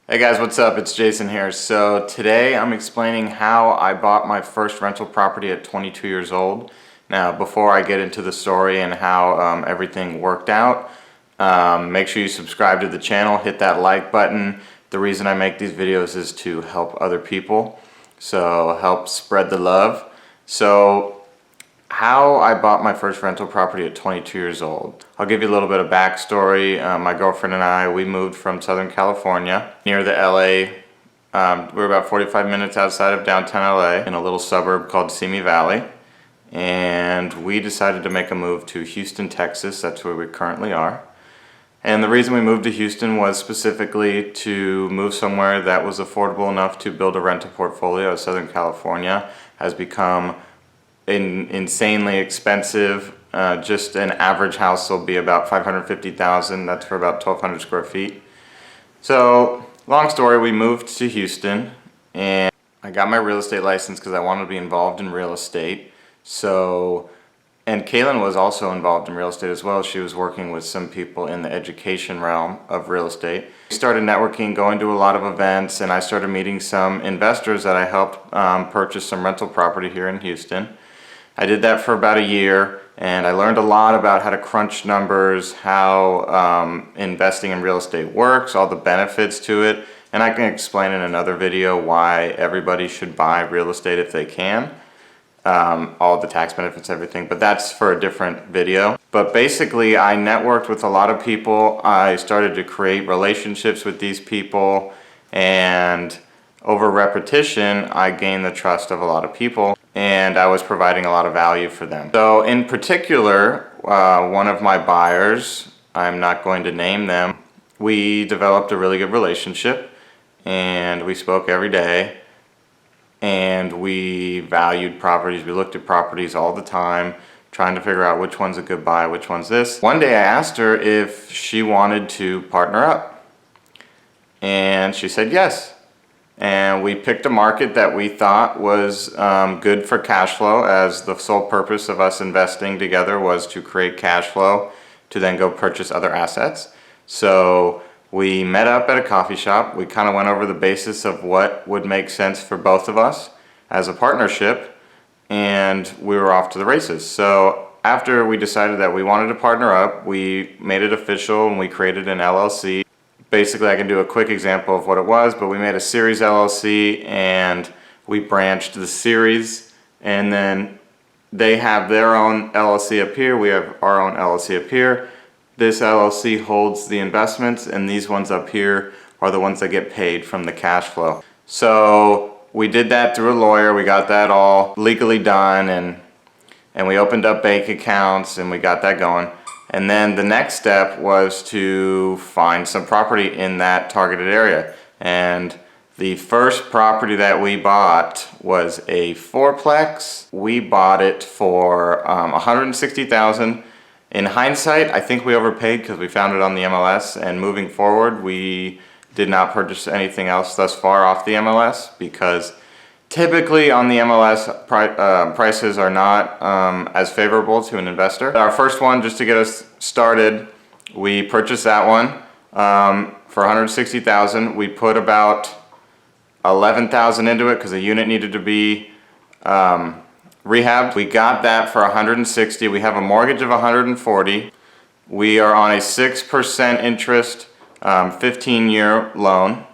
Hey guys, what's up? It's Jason here. So today I'm explaining how I bought my first rental property at 22 years old. Now, before I get into the story and how everything worked out, make sure you subscribe to the channel, hit that like button. The reason I make these videos is to help other people, so help spread the love. So how I bought my first rental property at 22 years old. I'll give you a little bit of backstory. My girlfriend and I, we moved from Southern California near the LA. We're about 45 minutes outside of downtown LA in a little suburb called Simi Valley. And we decided to make a move to Houston, Texas. That's where we currently are. And the reason we moved to Houston was specifically to move somewhere that was affordable enough to build a rental portfolio, as Southern California has become insanely expensive. Just an average house will be about $550,000. That's for about 1,200 square feet. So long story, we moved to Houston and I got my real estate license because I wanted to be involved in real estate. And Kaylin was also involved in real estate as well. She was working with some people in the education realm of real estate. We started networking, going to a lot of events, and I started meeting some investors that I helped purchase some rental property here in Houston. I did that for about a year, and I learned a lot about how to crunch numbers, how investing in real estate works, all the benefits to it, and I can explain in another video why everybody should buy real estate if they can. All the tax benefits, everything, but that's for a different video. But basically, I networked with a lot of people. I started to create relationships with these people, and over repetition, I gained the trust of a lot of people, and I was providing a lot of value for them. So in particular, one of my buyers, I'm not going to name them, we developed a really good relationship, and we spoke every day. And we valued properties. We looked at properties all the time, trying to figure out which one's a good buy, which one's this. One day I asked her if she wanted to partner up, and she said yes. And we picked a market that we thought was good for cash flow, as the sole purpose of us investing together was to create cash flow to then go purchase other assets. So we met up at a coffee shop. We kind of went over the basis of what would make sense for both of us as a partnership, and we were off to the races. So after we decided that we wanted to partner up, we made it official and we created an LLC. Basically, I can do a quick example of what it was, but we made a series LLC and we branched the series, and then they have their own LLC up here, we have our own LLC up here. This LLC holds the investments, and these ones up here are the ones that get paid from the cash flow. So we did that through a lawyer. We got that all legally done, and we opened up bank accounts, and we got that going. And then the next step was to find some property in that targeted area. And the first property that we bought was a fourplex. We bought it for $160,000. In hindsight, I think we overpaid because we found it on the MLS, and moving forward, we did not purchase anything else thus far off the MLS because typically on the MLS, prices are not as favorable to an investor. Our first one, just to get us started, we purchased that one for $160,000. We put about $11,000 into it because the unit needed to be rehabbed. We got that for $160,000. We have a mortgage of $140,000. We are on a 6% interest, 15-year loan,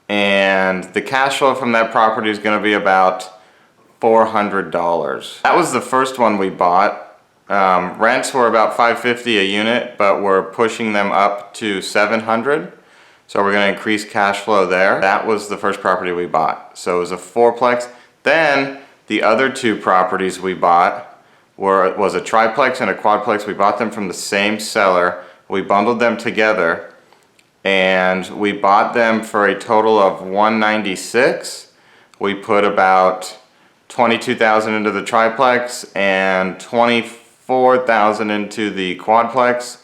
and the cash flow from that property is going to be about $400. That was the first one we bought. Rents were about $550 a unit, but we're pushing them up to $700. So we're going to increase cash flow there. That was the first property we bought. So it was a fourplex. Then the other two properties we bought was a triplex and a quadplex. We bought them from the same seller. We bundled them together, and we bought them for a total of $196,000. We put about $22,000 into the triplex and $24,000 into the quadplex.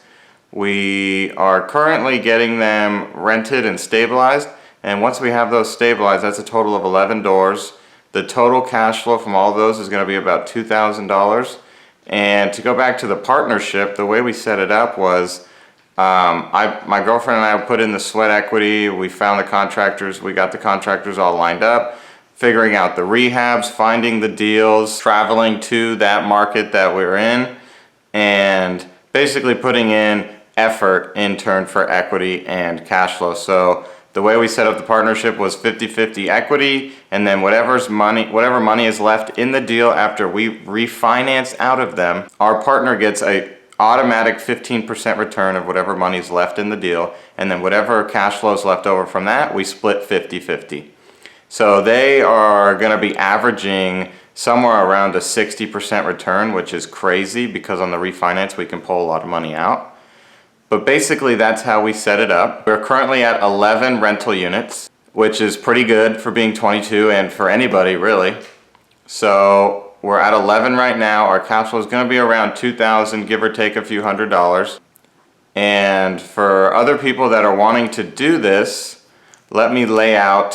We are currently getting them rented and stabilized, and once we have those stabilized, that's a total of 11 doors. The total cash flow from all of those is going to be about $2,000. And to go back to the partnership, the way we set it up was My girlfriend and I put in the sweat equity. We found the contractors. We got the contractors all lined up, figuring out the rehabs, finding the deals, traveling to that market that we're in, and basically putting in effort in turn for equity and cash flow. So the way we set up the partnership was 50-50 equity, and then whatever money is left in the deal after we refinance out of them, our partner gets a automatic 15% return of whatever money is left in the deal, and then whatever cash flow is left over from that, we split 50-50. So they are going to be averaging somewhere around a 60% return, which is crazy because on the refinance we can pull a lot of money out. But basically that's how we set it up. We're currently at 11 rental units, which is pretty good for being 22 and for anybody really. So we're at 11 right now. Our cash flow is going to be around $2,000, give or take a few $100s. And for other people that are wanting to do this, let me lay out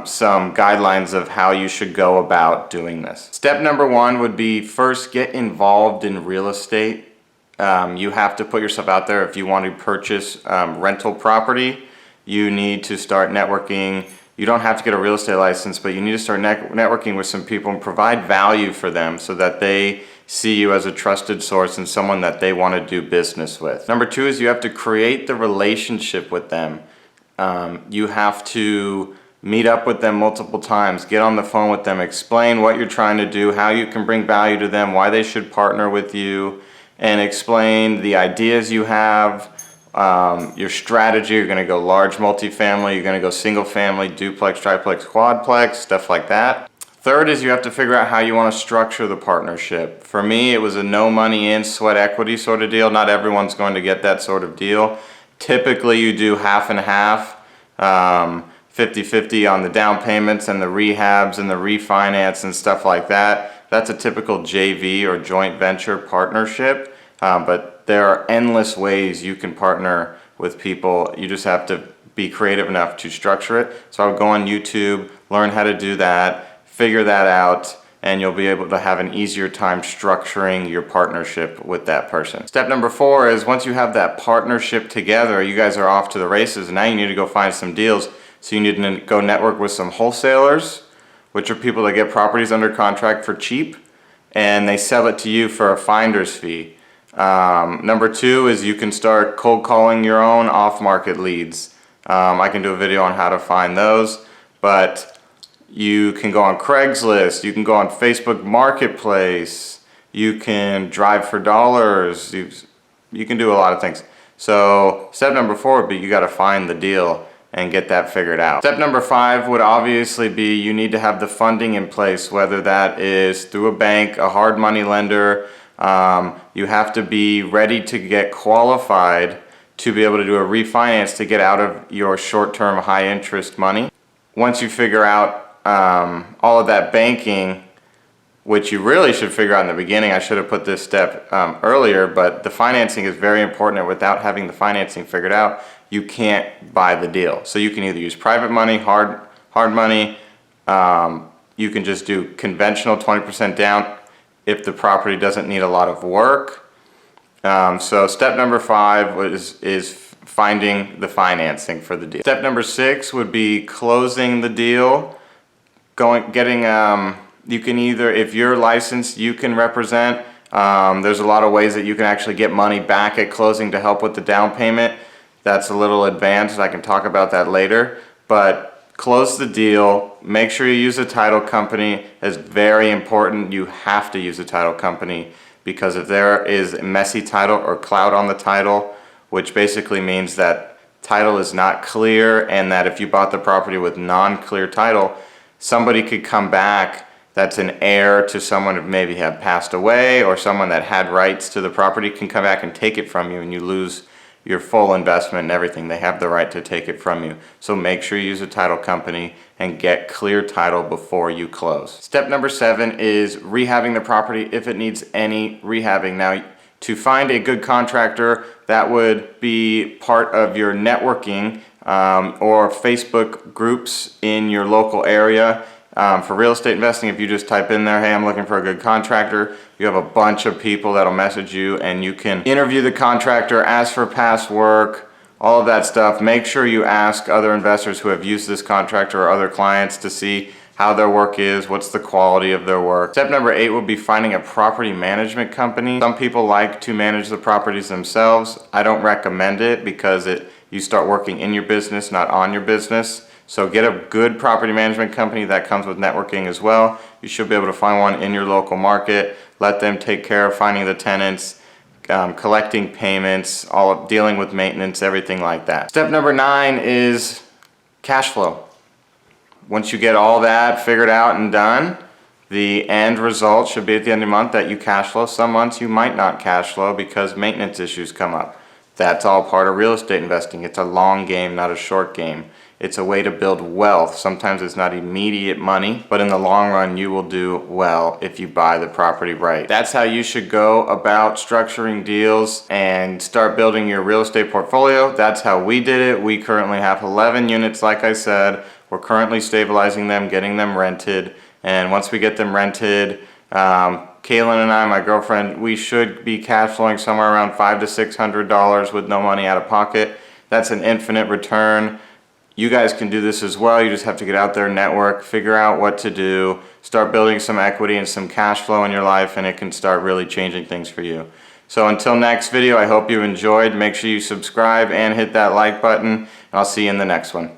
some guidelines of how you should go about doing this. Step number one would be first get involved in real estate. You have to put yourself out there. If you want to purchase rental property, you need to start networking. You don't have to get a real estate license, but you need to start networking with some people and provide value for them so that they see you as a trusted source and someone that they want to do business with. Number two is you have to create the relationship with them. You have to meet up with them multiple times, get on the phone with them, explain what you're trying to do, how you can bring value to them, why they should partner with you, and explain the ideas you have, your strategy. You're going to go large multifamily, you're going to go single family, duplex, triplex, quadplex, stuff like that. Third is you have to figure out how you want to structure the partnership. For me, it was a no money in, sweat equity sort of deal. Not everyone's going to get that sort of deal. Typically you do half and half, 50-50 on the down payments and the rehabs and the refinance and stuff like that. That's a typical JV or joint venture partnership, but there are endless ways you can partner with people. You just have to be creative enough to structure it. So I would go on YouTube, learn how to do that, figure that out, and you'll be able to have an easier time structuring your partnership with that person. Step number four is once you have that partnership together, you guys are off to the races, and now you need to go find some deals. So you need to go network with some wholesalers, which are people that get properties under contract for cheap, and they sell it to you for a finder's fee. Number two is you can start cold calling your own off-market leads. I can do a video on how to find those, but you can go on Craigslist, you can go on Facebook Marketplace, you can drive for dollars, you can do a lot of things. So step number four would be you got to find the deal and get that figured out. Step number five would obviously be you need to have the funding in place, whether that is through a bank, a hard money lender. You have to be ready to get qualified to be able to do a refinance to get out of your short-term high interest money. Once you figure out all of that banking, which you really should figure out in the beginning. I should have put this step earlier, but the financing is very important, and without having the financing figured out, you can't buy the deal. So you can either use private money, hard money, you can just do conventional 20% down if the property doesn't need a lot of work. So step number five is finding the financing for the deal. Step number six would be closing the deal. You can either, if you're licensed, you can represent. There's a lot of ways that you can actually get money back at closing to help with the down payment. That's a little advanced. I can talk about that later. But close the deal. Make sure you use a title company. It's very important. You have to use a title company, because if there is a messy title or cloud on the title, which basically means that title is not clear, and that if you bought the property with non-clear title, somebody could come back that's an heir to someone who maybe had passed away, or someone that had rights to the property can come back and take it from you, and you lose your full investment and everything. They have the right to take it from you. So make sure you use a title company and get clear title before you close. Step number seven is rehabbing the property if it needs any rehabbing. Now, to find a good contractor, that would be part of your networking or Facebook groups in your local area. For real estate investing, if you just type in there, hey, I'm looking for a good contractor, you have a bunch of people that'll message you, and you can interview the contractor, ask for past work, all of that stuff. Make sure you ask other investors who have used this contractor or other clients to see how their work is, what's the quality of their work. Step number 8 would be finding a property management company. Some people like to manage the properties themselves. I don't recommend it because you start working in your business, not on your business. So get a good property management company that comes with networking as well. You should be able to find one in your local market. Let them take care of finding the tenants, collecting payments, dealing with maintenance, everything like that. Step number 9 is cash flow. Once you get all that figured out and done, the end result should be at the end of the month that you cash flow. Some months you might not cash flow because maintenance issues come up. That's all part of real estate investing. It's a long game, not a short game. It's a way to build wealth. Sometimes it's not immediate money, but in the long run you will do well if you buy the property right. That's how you should go about structuring deals and start building your real estate portfolio. That's how we did it. We currently have 11 units, like I said. We're currently stabilizing them, getting them rented, and once we get them rented, Kaylin and I, my girlfriend, we should be cash flowing somewhere around $500 to $600 with no money out of pocket. That's an infinite return. You guys can do this as well. You just have to get out there, network, figure out what to do, start building some equity and some cash flow in your life, and it can start really changing things for you. So until next video, I hope you enjoyed. Make sure you subscribe and hit that like button, and I'll see you in the next one.